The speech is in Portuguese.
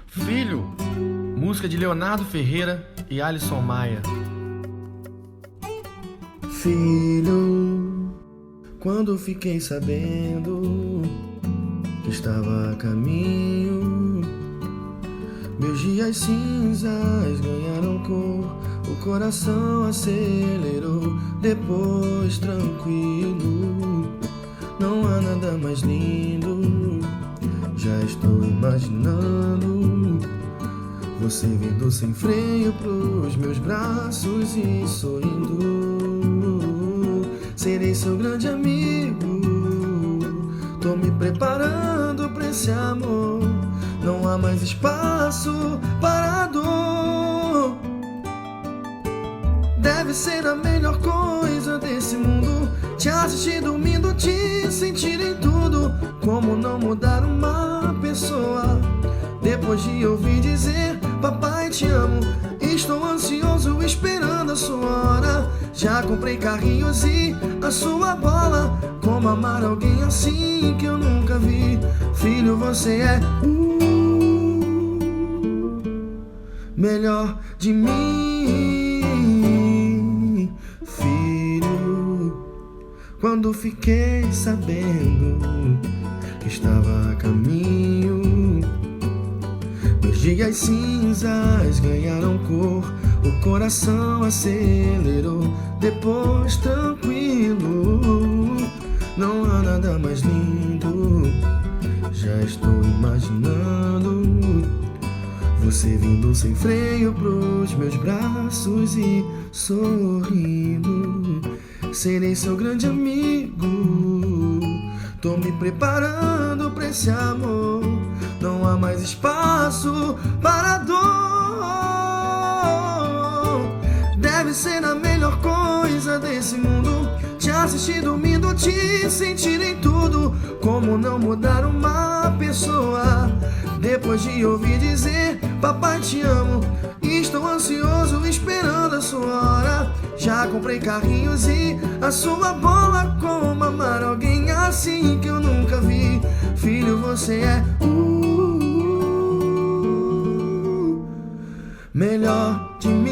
Filho, música de Leonardo Ferreira e Alisson Maia. Filho, quando fiquei sabendo que estava a caminho, meus dias cinzas ganharam cor, o coração acelerou, depois tranquilo. Não há nada mais lindo, já estou imaginando você vindo sem freio pros meus braços e sorrindo. Serei seu grande amigo, tô me preparando pra esse amor. Não há mais espaço para a dor. Deve ser a melhor coisa desse mundo, te assistir dormindo, te sentir em tudo. Como não mudar uma pessoa depois de ouvir dizer papai te amo? Estou ansioso esperando a sua hora. Já comprei carrinhos e a sua bola. Como amar alguém assim que eu nunca vi? Filho, você é melhor de mim. Filho, quando fiquei sabendo que estava a caminho, meus dias cinzas ganharam cor, o coração acelerou, depois tranquilo. Não há nada mais lindo, já estou imaginando você vindo sem freio pros meus braços e sorrindo. Serei seu grande amigo, tô me preparando pra esse amor. Não há mais espaço para a dor. Deve ser a melhor coisa desse mundo, te assistir dormindo, te sentir em tudo. Como não mudar uma pessoa depois de ouvir dizer papai te amo? Estou ansioso esperando a sua hora. Já comprei carrinhos e a sua bola. Como amar alguém assim que eu nunca vi? Filho, você é melhor de mim.